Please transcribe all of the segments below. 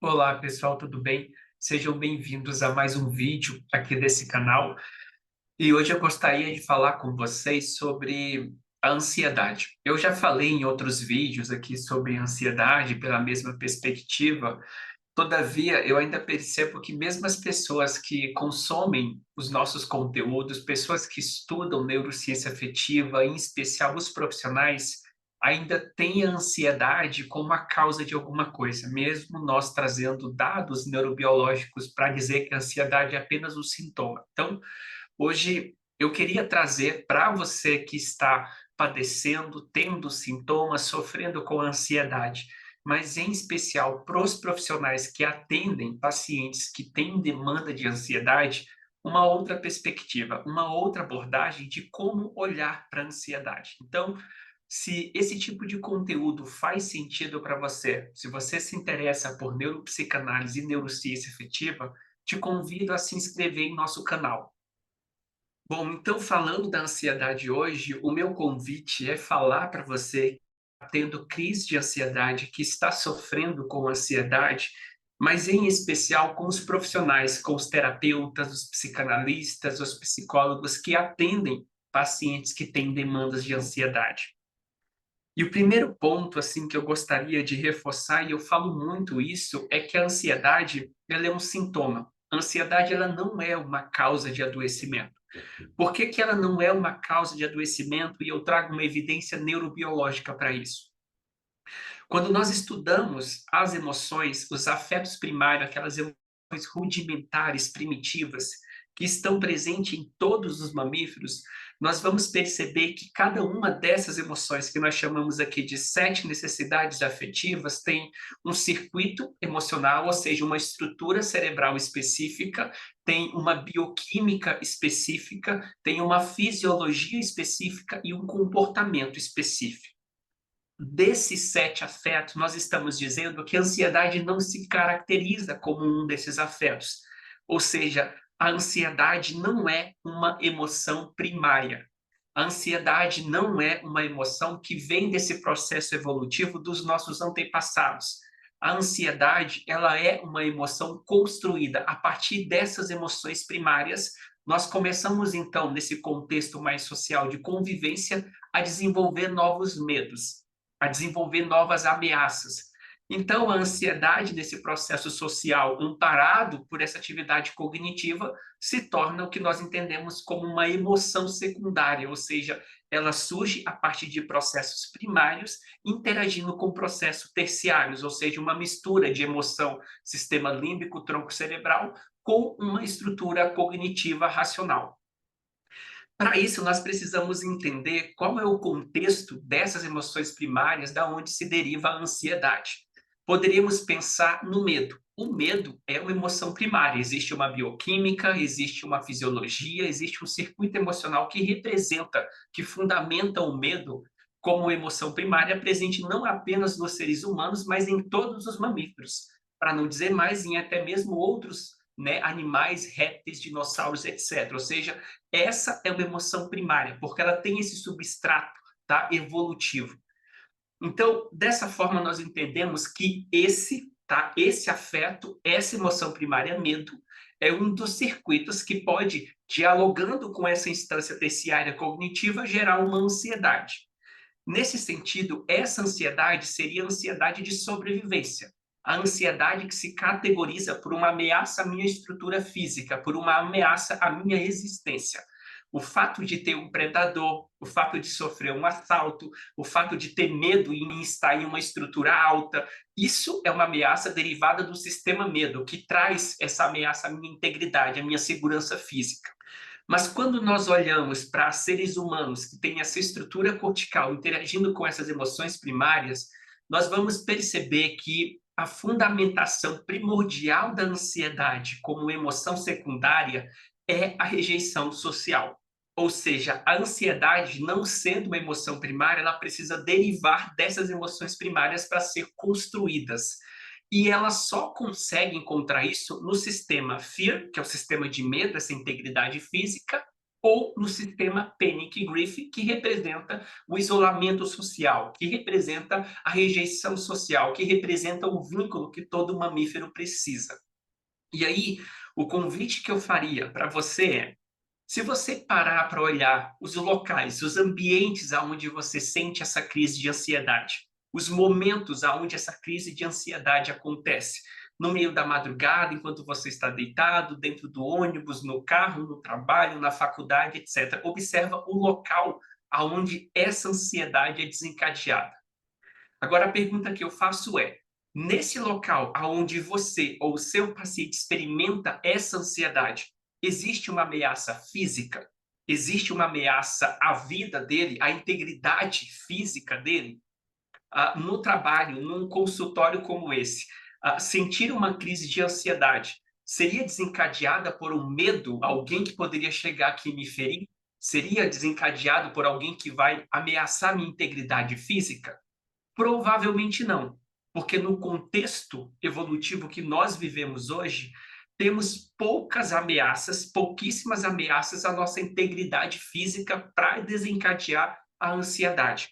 Olá, pessoal, tudo bem? Sejam bem-vindos a mais um vídeo aqui desse canal. E hoje eu gostaria de falar com vocês sobre a ansiedade. Eu já falei em outros vídeos aqui sobre ansiedade pela mesma perspectiva. Todavia, eu ainda percebo que mesmo as pessoas que consomem os nossos conteúdos, pessoas que estudam neurociência afetiva, em especial os profissionais, ainda têm a ansiedade como a causa de alguma coisa, mesmo nós trazendo dados neurobiológicos para dizer que a ansiedade é apenas um sintoma. Então, hoje eu queria trazer para você que está padecendo, tendo sintomas, sofrendo com ansiedade, mas em especial para os profissionais que atendem pacientes que têm demanda de ansiedade, uma outra perspectiva, uma outra abordagem de como olhar para a ansiedade. Então, se esse tipo de conteúdo faz sentido para você, se você se interessa por neuropsicanálise e neurociência afetiva, te convido a se inscrever em nosso canal. Bom, então falando da ansiedade hoje, o meu convite é falar para você que está tendo crise de ansiedade, que está sofrendo com ansiedade, mas em especial com os profissionais, com os terapeutas, os psicanalistas, os psicólogos que atendem pacientes que têm demandas de ansiedade. E o primeiro ponto assim que eu gostaria de reforçar, e eu falo muito isso, é que a ansiedade, ela é um sintoma. A ansiedade ela não é uma causa de adoecimento. Por que que ela não é uma causa de adoecimento? E eu trago uma evidência neurobiológica para isso. Quando nós estudamos as emoções, os afetos primários, aquelas emoções rudimentares, primitivas, que estão presentes em todos os mamíferos, nós vamos perceber que cada uma dessas emoções, que nós chamamos aqui de 7 necessidades afetivas, tem um circuito emocional, ou seja, uma estrutura cerebral específica, tem uma bioquímica específica, tem uma fisiologia específica e um comportamento específico. Desses 7 afetos, nós estamos dizendo que a ansiedade não se caracteriza como um desses afetos. Ou seja, a ansiedade não é uma emoção primária. A ansiedade não é uma emoção que vem desse processo evolutivo dos nossos antepassados. A ansiedade, ela é uma emoção construída a partir dessas emoções primárias. Nós começamos então, nesse contexto mais social de convivência, a desenvolver novos medos, a desenvolver novas ameaças. Então, a ansiedade desse processo social amparado por essa atividade cognitiva se torna o que nós entendemos como uma emoção secundária, ou seja, ela surge a partir de processos primários interagindo com processos terciários, ou seja, uma mistura de emoção, sistema límbico, tronco cerebral, com uma estrutura cognitiva racional. Para isso, nós precisamos entender qual é o contexto dessas emoções primárias, da onde se deriva a ansiedade. Poderíamos pensar no medo. O medo é uma emoção primária, existe uma bioquímica, existe uma fisiologia, existe um circuito emocional que representa, que fundamenta o medo como emoção primária presente não apenas nos seres humanos, mas em todos os mamíferos, para não dizer mais em até mesmo outros, né, animais, répteis, dinossauros, etc. Ou seja, essa é uma emoção primária, porque ela tem esse substrato, tá, evolutivo. Então, dessa forma, nós entendemos que esse afeto, essa emoção primária, medo, é um dos circuitos que pode, dialogando com essa instância terciária cognitiva, gerar uma ansiedade. Nesse sentido, essa ansiedade seria a ansiedade de sobrevivência. A ansiedade que se categoriza por uma ameaça à minha estrutura física, por uma ameaça à minha existência. O fato de ter um predador, o fato de sofrer um assalto, o fato de ter medo em estar em uma estrutura alta, isso é uma ameaça derivada do sistema medo, que traz essa ameaça à minha integridade, à minha segurança física. Mas quando nós olhamos para seres humanos que têm essa estrutura cortical interagindo com essas emoções primárias, nós vamos perceber que a fundamentação primordial da ansiedade como emoção secundária é a rejeição social. Ou seja, a ansiedade, não sendo uma emoção primária, ela precisa derivar dessas emoções primárias para ser construídas. E ela só consegue encontrar isso no sistema fear, que é o sistema de medo, essa integridade física, ou no sistema Panic-Grief, que representa o isolamento social, que representa a rejeição social, que representa o vínculo que todo mamífero precisa. E aí, o convite que eu faria para você é: se você parar para olhar os locais, os ambientes aonde você sente essa crise de ansiedade, os momentos aonde essa crise de ansiedade acontece, no meio da madrugada, enquanto você está deitado, dentro do ônibus, no carro, no trabalho, na faculdade, etc. Observa o local aonde essa ansiedade é desencadeada. Agora, a pergunta que eu faço é: nesse local aonde você ou o seu paciente experimenta essa ansiedade, existe uma ameaça física? Existe uma ameaça à vida dele, à integridade física dele? No trabalho, num consultório como esse, sentir uma crise de ansiedade seria desencadeada por um medo, alguém que poderia chegar aqui e me ferir? Seria desencadeado por alguém que vai ameaçar minha integridade física? Provavelmente não, porque no contexto evolutivo que nós vivemos hoje, temos poucas ameaças, pouquíssimas ameaças à nossa integridade física para desencadear a ansiedade.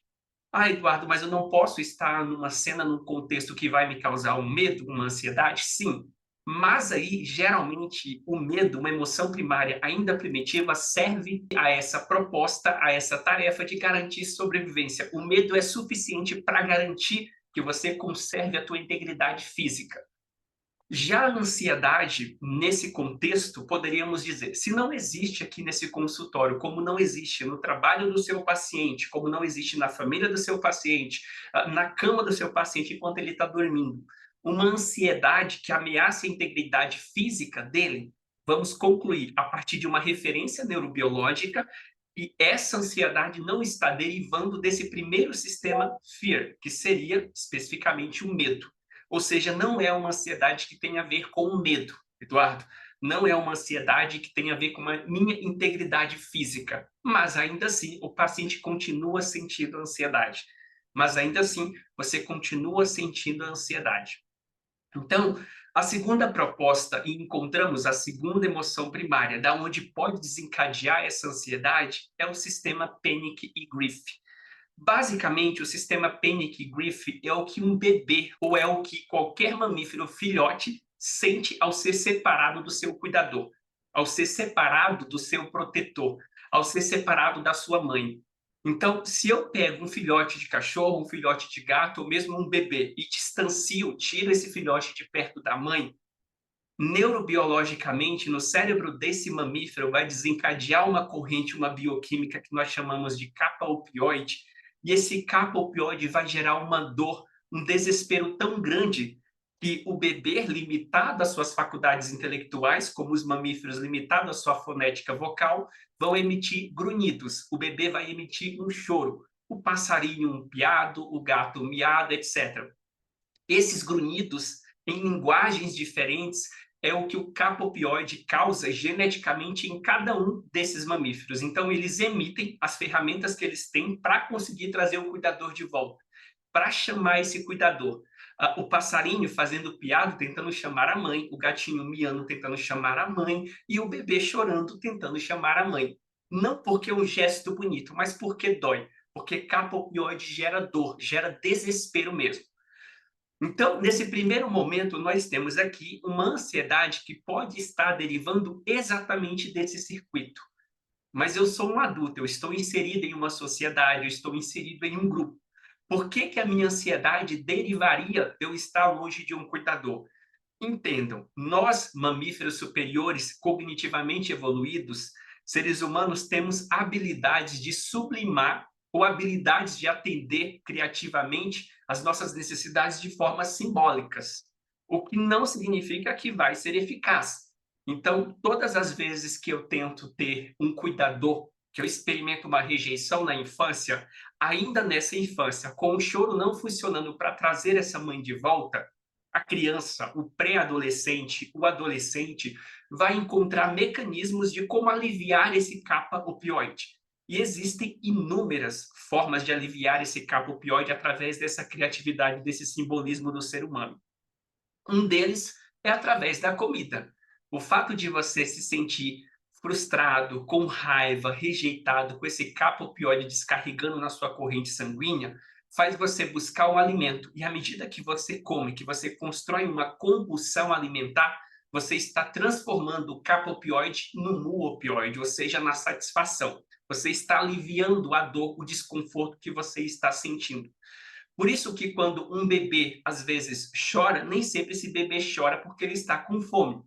Ah, Eduardo, mas eu não posso estar numa cena, num contexto que vai me causar um medo, uma ansiedade? Sim, mas aí, geralmente, o medo, uma emoção primária ainda primitiva, serve a essa proposta, a essa tarefa de garantir sobrevivência. O medo é suficiente para garantir que você conserve a tua integridade física. Já a ansiedade, nesse contexto, poderíamos dizer, se não existe aqui nesse consultório, como não existe no trabalho do seu paciente, como não existe na família do seu paciente, na cama do seu paciente enquanto ele está dormindo, uma ansiedade que ameaça a integridade física dele, vamos concluir a partir de uma referência neurobiológica e essa ansiedade não está derivando desse primeiro sistema fear, que seria especificamente o medo. Ou seja, não é uma ansiedade que tem a ver com o medo, Eduardo. Não é uma ansiedade que tem a ver com a minha integridade física. Mas ainda assim, o paciente continua sentindo ansiedade. Mas ainda assim, você continua sentindo ansiedade. Então, a segunda proposta, e encontramos a segunda emoção primária, da onde pode desencadear essa ansiedade, é o sistema Panic e Grief. Basicamente, o sistema Panic-Grief é o que um bebê, ou é o que qualquer mamífero filhote sente ao ser separado do seu cuidador, ao ser separado do seu protetor, ao ser separado da sua mãe. Então, se eu pego um filhote de cachorro, um filhote de gato, ou mesmo um bebê, e distancio, tiro esse filhote de perto da mãe, neurobiologicamente, no cérebro desse mamífero, vai desencadear uma corrente, uma bioquímica que nós chamamos de capa opioide, e esse capa opioide vai gerar uma dor, um desespero tão grande que o bebê, limitado às suas faculdades intelectuais, como os mamíferos, limitado à sua fonética vocal, vão emitir grunhidos. O bebê vai emitir um choro. O passarinho um piado, o gato um miado, etc. Esses grunhidos, em linguagens diferentes, é o que o capa-opioide causa geneticamente em cada um desses mamíferos. Então, eles emitem as ferramentas que eles têm para conseguir trazer o cuidador de volta, para chamar esse cuidador. O passarinho fazendo piado, tentando chamar a mãe, o gatinho miando, tentando chamar a mãe, e o bebê chorando, tentando chamar a mãe. Não porque é um gesto bonito, mas porque dói. Porque capa-opioide gera dor, gera desespero mesmo. Então, nesse primeiro momento, nós temos aqui uma ansiedade que pode estar derivando exatamente desse circuito. Mas eu sou um adulto, eu estou inserido em uma sociedade, eu estou inserido em um grupo. Por que que a minha ansiedade derivaria de eu estar longe de um cuidador? Entendam, nós, mamíferos superiores, cognitivamente evoluídos, seres humanos, temos habilidades de sublimar ou habilidades de atender criativamente as nossas necessidades de formas simbólicas, o que não significa que vai ser eficaz. Então, todas as vezes que eu tento ter um cuidador, que eu experimento uma rejeição na infância, ainda nessa infância, com o choro não funcionando para trazer essa mãe de volta, a criança, o pré-adolescente, o adolescente, vai encontrar mecanismos de como aliviar esse capa opioide. E existem inúmeras formas de aliviar esse capa opioide através dessa criatividade, desse simbolismo do ser humano. Um deles é através da comida. O fato de você se sentir frustrado, com raiva, rejeitado, com esse capa opioide descarregando na sua corrente sanguínea, faz você buscar o alimento. E à medida que você come, que você constrói uma compulsão alimentar, você está transformando o capa opioide no mu opioide, ou seja, na satisfação. Você está aliviando a dor, o desconforto que você está sentindo. Por isso que quando um bebê às vezes chora, nem sempre esse bebê chora porque ele está com fome.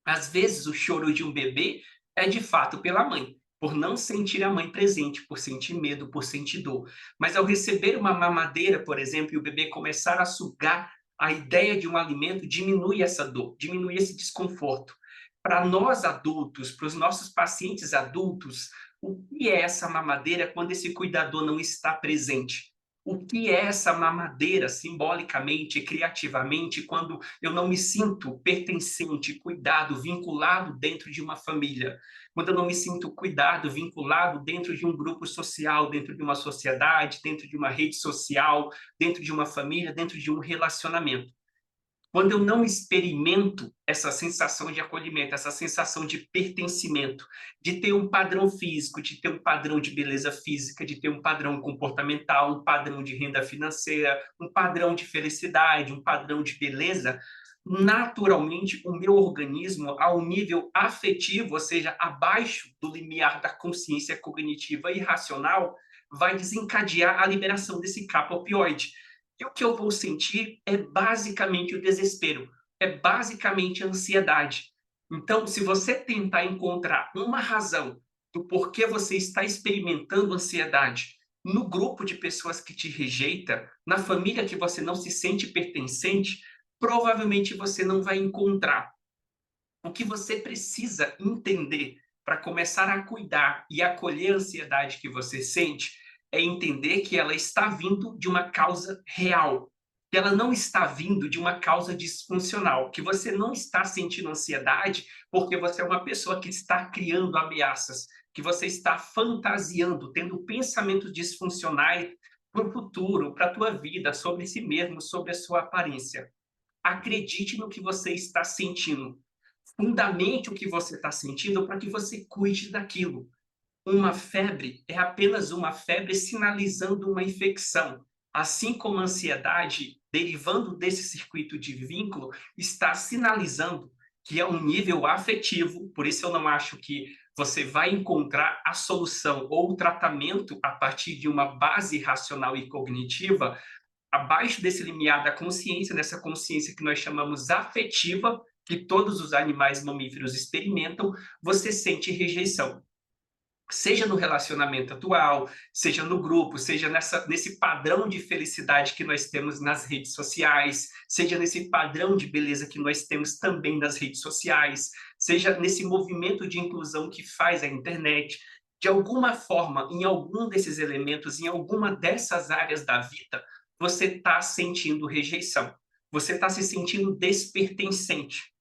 Às vezes o choro de um bebê é de fato pela mãe, por não sentir a mãe presente, por sentir medo, por sentir dor. Mas ao receber uma mamadeira, por exemplo, e o bebê começar a sugar, a ideia de um alimento diminui essa dor, diminui esse desconforto. Para nós adultos, para os nossos pacientes adultos, o que é essa mamadeira quando esse cuidador não está presente? O que é essa mamadeira simbolicamente, criativamente, quando eu não me sinto pertencente, cuidado, vinculado dentro de uma família? Quando eu não me sinto cuidado, vinculado dentro de um grupo social, dentro de uma sociedade, dentro de uma rede social, dentro de uma família, dentro de um relacionamento? Quando eu não experimento essa sensação de acolhimento, essa sensação de pertencimento, de ter um padrão físico, de ter um padrão de beleza física, de ter um padrão comportamental, um padrão de renda financeira, um padrão de felicidade, um padrão de beleza, naturalmente o meu organismo, ao nível afetivo, ou seja, abaixo do limiar da consciência cognitiva e racional, vai desencadear a liberação desse capa opioide. E o que eu vou sentir é basicamente o desespero, é basicamente a ansiedade. Então, se você tentar encontrar uma razão do porquê você está experimentando ansiedade no grupo de pessoas que te rejeita, na família que você não se sente pertencente, provavelmente você não vai encontrar. O que você precisa entender para começar a cuidar e acolher a ansiedade que você sente é entender que ela está vindo de uma causa real, que ela não está vindo de uma causa disfuncional, que você não está sentindo ansiedade porque você é uma pessoa que está criando ameaças, que você está fantasiando, tendo pensamentos disfuncionais para o futuro, para a tua vida, sobre si mesmo, sobre a sua aparência. Acredite no que você está sentindo. Fundamente o que você está sentindo para que você cuide daquilo. Uma febre é apenas uma febre sinalizando uma infecção, assim como a ansiedade, derivando desse circuito de vínculo, está sinalizando que é um nível afetivo, por isso eu não acho que você vai encontrar a solução ou o tratamento a partir de uma base racional e cognitiva, abaixo desse limiar da consciência, dessa consciência que nós chamamos afetiva, que todos os animais mamíferos experimentam, você sente rejeição. Seja no relacionamento atual, seja no grupo, seja nesse padrão de felicidade que nós temos nas redes sociais, seja nesse padrão de beleza que nós temos também nas redes sociais, seja nesse movimento de inclusão que faz a internet. De alguma forma, em algum desses elementos, em alguma dessas áreas da vida, você está sentindo rejeição. Você está se sentindo despertencente.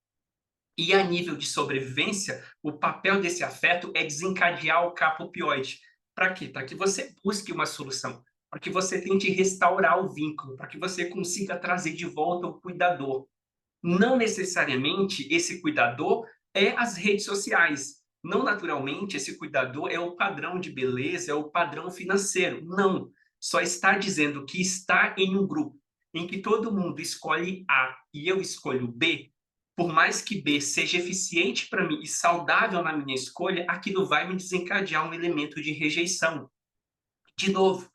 E a nível de sobrevivência, o papel desse afeto é desencadear o capa opioide. Para quê? Para que você busque uma solução, para que você tente restaurar o vínculo, para que você consiga trazer de volta o cuidador. Não necessariamente esse cuidador é as redes sociais. Não naturalmente esse cuidador é o padrão de beleza, é o padrão financeiro. Não. Só está dizendo que está em um grupo em que todo mundo escolhe A e eu escolho B, por mais que B seja eficiente para mim e saudável na minha escolha, aquilo vai me desencadear um elemento de rejeição. De novo,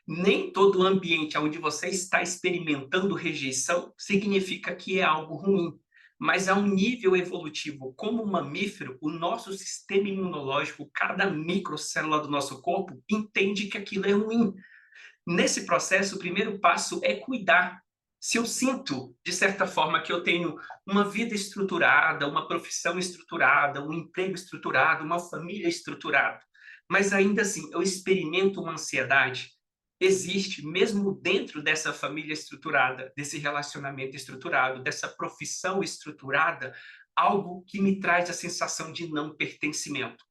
nem todo ambiente onde você está experimentando rejeição significa que é algo ruim. Mas a um nível evolutivo, como um mamífero, o nosso sistema imunológico, cada microcélula do nosso corpo, entende que aquilo é ruim. Nesse processo, o primeiro passo é cuidar. Se eu sinto, de certa forma, que eu tenho uma vida estruturada, uma profissão estruturada, um emprego estruturado, uma família estruturada, mas ainda assim eu experimento uma ansiedade, existe, mesmo dentro dessa família estruturada, desse relacionamento estruturado, dessa profissão estruturada, algo que me traz a sensação de não pertencimento.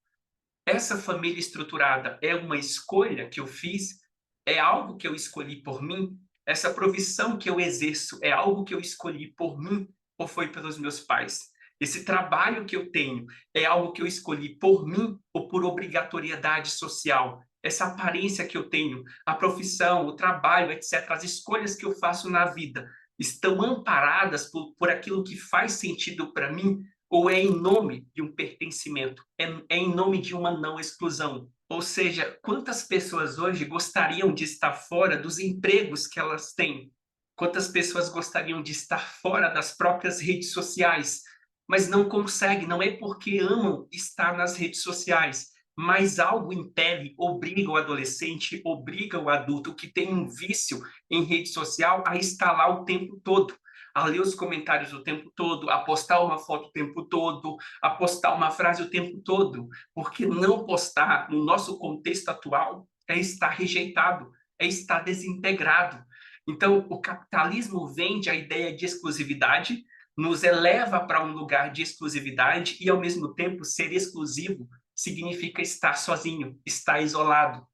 Essa família estruturada é uma escolha que eu fiz? É algo que eu escolhi por mim? Essa profissão que eu exerço é algo que eu escolhi por mim ou foi pelos meus pais? Esse trabalho que eu tenho é algo que eu escolhi por mim ou por obrigatoriedade social? Essa aparência que eu tenho, a profissão, o trabalho, etc., as escolhas que eu faço na vida, estão amparadas por aquilo que faz sentido para mim? Ou é em nome de um pertencimento? É em nome de uma não exclusão? Ou seja, quantas pessoas hoje gostariam de estar fora dos empregos que elas têm? Quantas pessoas gostariam de estar fora das próprias redes sociais, mas não conseguem? Não é porque amam estar nas redes sociais, mas algo impele, obriga o adolescente, obriga o adulto que tem um vício em rede social a estar lá o tempo todo, a ler os comentários o tempo todo, a postar uma foto o tempo todo, a postar uma frase o tempo todo, porque não postar no nosso contexto atual é estar rejeitado, é estar desintegrado. Então, o capitalismo vende a ideia de exclusividade, nos eleva para um lugar de exclusividade e, ao mesmo tempo, ser exclusivo significa estar sozinho, estar isolado.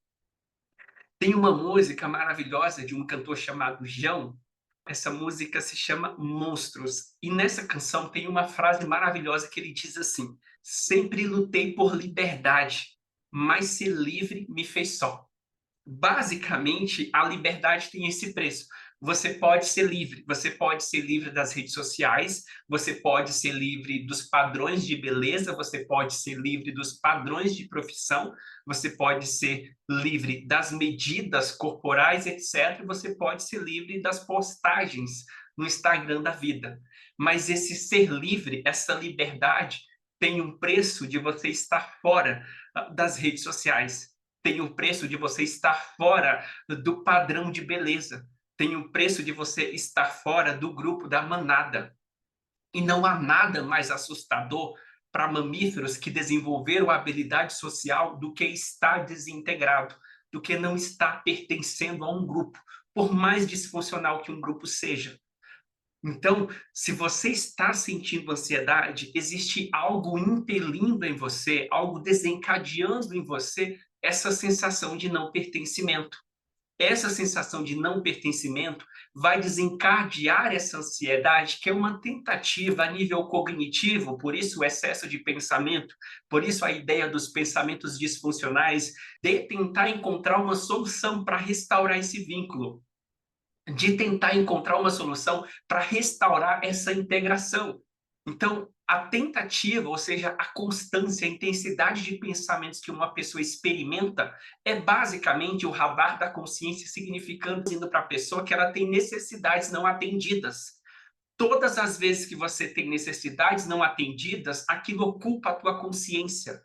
Tem uma música maravilhosa de um cantor chamado Jão. Essa música se chama Monstros. E nessa canção tem uma frase maravilhosa que ele diz assim: sempre lutei por liberdade, mas ser livre me fez só. Basicamente, a liberdade tem esse preço. Você pode ser livre das redes sociais, você pode ser livre dos padrões de beleza, você pode ser livre dos padrões de profissão, você pode ser livre das medidas corporais, etc. Você pode ser livre das postagens no Instagram da vida. Mas esse ser livre, essa liberdade, tem um preço de você estar fora das redes sociais, tem o preço de você estar fora do padrão de beleza, tem o preço de você estar fora do grupo da manada. E não há nada mais assustador para mamíferos que desenvolveram a habilidade social do que estar desintegrado, do que não estar pertencendo a um grupo, por mais disfuncional que um grupo seja. Então, se você está sentindo ansiedade, existe algo impelindo em você, algo desencadeando em você essa sensação de não pertencimento. Essa sensação de não pertencimento vai desencadear essa ansiedade, que é uma tentativa a nível cognitivo, por isso o excesso de pensamento, por isso a ideia dos pensamentos disfuncionais, de tentar encontrar uma solução para restaurar esse vínculo, de tentar encontrar uma solução para restaurar essa integração. Então, a tentativa, ou seja, a constância, a intensidade de pensamentos que uma pessoa experimenta é basicamente o radar da consciência significando para a pessoa que ela tem necessidades não atendidas. Todas as vezes que você tem necessidades não atendidas, aquilo ocupa a tua consciência.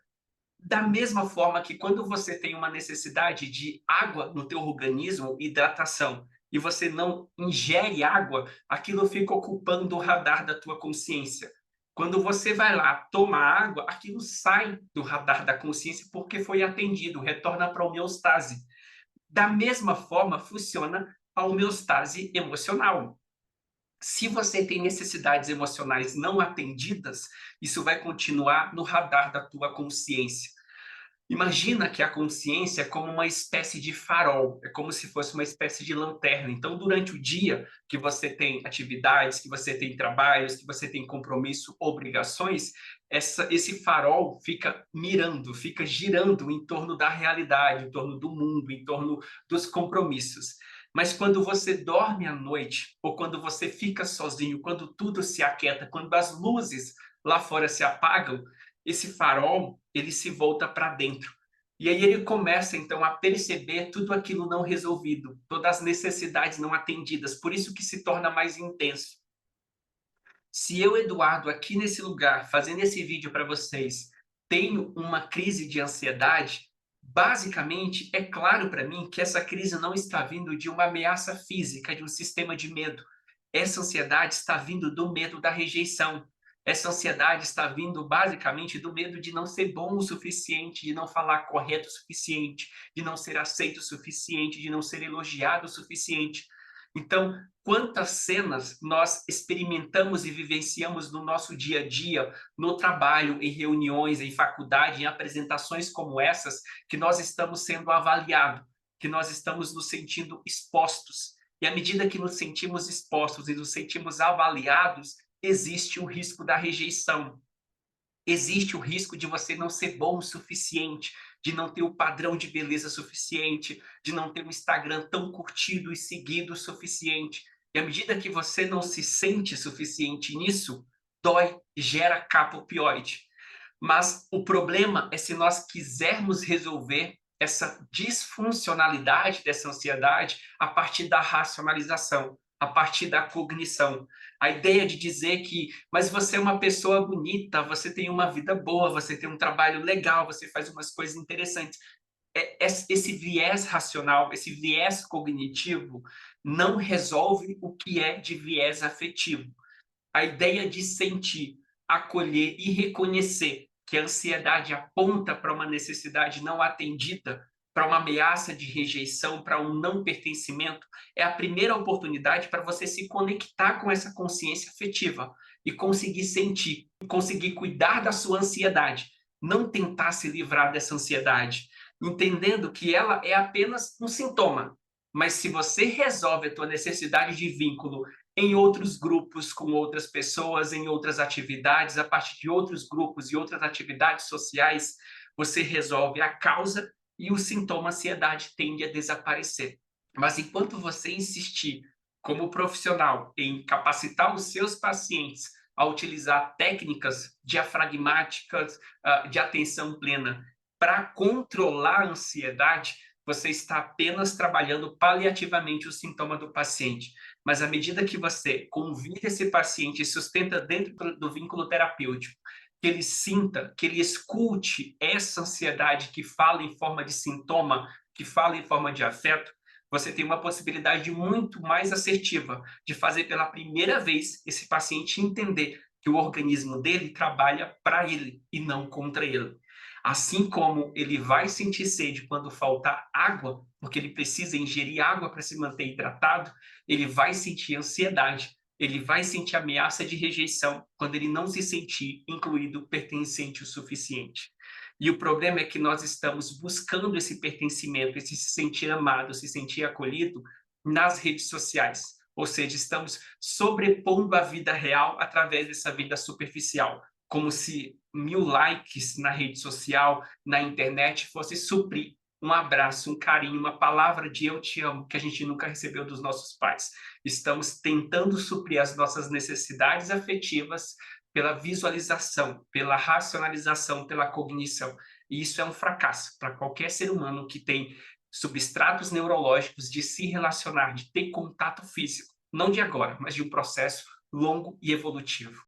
Da mesma forma que quando você tem uma necessidade de água no teu organismo, hidratação, e você não ingere água, aquilo fica ocupando o radar da tua consciência. Quando você vai lá, toma água, aquilo sai do radar da consciência porque foi atendido, retorna para a homeostase. Da mesma forma funciona a homeostase emocional. Se você tem necessidades emocionais não atendidas, isso vai continuar no radar da tua consciência. Imagina que a consciência é como uma espécie de farol, é como se fosse uma espécie de lanterna. Então, durante o dia que você tem atividades, que você tem trabalhos, que você tem compromisso, obrigações, esse farol fica mirando, fica girando em torno da realidade, em torno do mundo, em torno dos compromissos. Mas quando você dorme à noite, ou quando você fica sozinho, quando tudo se aquieta, quando as luzes lá fora se apagam, esse farol ele se volta para dentro. E aí ele começa, então, a perceber tudo aquilo não resolvido, todas as necessidades não atendidas, por isso que se torna mais intenso. Se eu, Eduardo, aqui nesse lugar, fazendo esse vídeo para vocês, tenho uma crise de ansiedade, basicamente é claro para mim que essa crise não está vindo de uma ameaça física, de um sistema de medo. Essa ansiedade está vindo do medo da rejeição. Essa ansiedade está vindo basicamente do medo de não ser bom o suficiente, de não falar correto o suficiente, de não ser aceito o suficiente, de não ser elogiado o suficiente. Então, quantas cenas nós experimentamos e vivenciamos no nosso dia a dia, no trabalho, em reuniões, em faculdade, em apresentações como essas, que nós estamos sendo avaliados, que nós estamos nos sentindo expostos. E à medida que nos sentimos expostos e nos sentimos avaliados, existe o risco da rejeição, existe o risco de você não ser bom o suficiente, de não ter o padrão de beleza suficiente, de não ter um Instagram tão curtido e seguido o suficiente. E à medida que você não se sente suficiente nisso, dói, gera capa opioide. Mas o problema é se nós quisermos resolver essa disfuncionalidade dessa ansiedade a partir da racionalização, a partir da cognição. A ideia de dizer que, mas você é uma pessoa bonita, você tem uma vida boa, você tem um trabalho legal, você faz umas coisas interessantes. Esse viés racional, esse viés cognitivo, não resolve o que é de viés afetivo. A ideia de sentir, acolher e reconhecer que a ansiedade aponta para uma necessidade não atendida, para uma ameaça de rejeição, para um não pertencimento, é a primeira oportunidade para você se conectar com essa consciência afetiva e conseguir sentir, conseguir cuidar da sua ansiedade, não tentar se livrar dessa ansiedade, entendendo que ela é apenas um sintoma. Mas se você resolve a tua necessidade de vínculo em outros grupos, com outras pessoas, em outras atividades, a partir de outros grupos e outras atividades sociais, você resolve a causa e o sintoma ansiedade tende a desaparecer. Mas enquanto você insistir, como profissional, em capacitar os seus pacientes a utilizar técnicas diafragmáticas, de atenção plena, para controlar a ansiedade, você está apenas trabalhando paliativamente o sintoma do paciente. Mas à medida que você convida esse paciente e sustenta dentro do vínculo terapêutico, que ele sinta, que ele escute essa ansiedade que fala em forma de sintoma, que fala em forma de afeto, você tem uma possibilidade muito mais assertiva de fazer pela primeira vez esse paciente entender que o organismo dele trabalha para ele e não contra ele. Assim como ele vai sentir sede quando faltar água, porque ele precisa ingerir água para se manter hidratado, ele vai sentir ansiedade, ele vai sentir ameaça de rejeição quando ele não se sentir incluído, pertencente o suficiente. E o problema é que nós estamos buscando esse pertencimento, esse se sentir amado, se sentir acolhido nas redes sociais. Ou seja, estamos sobrepondo a vida real através dessa vida superficial, como se 1000 likes na rede social, na internet, fosse suprir um abraço, um carinho, uma palavra de eu te amo, que a gente nunca recebeu dos nossos pais. Estamos tentando suprir as nossas necessidades afetivas pela visualização, pela racionalização, pela cognição. E isso é um fracasso para qualquer ser humano que tem substratos neurológicos de se relacionar, de ter contato físico, não de agora, mas de um processo longo e evolutivo.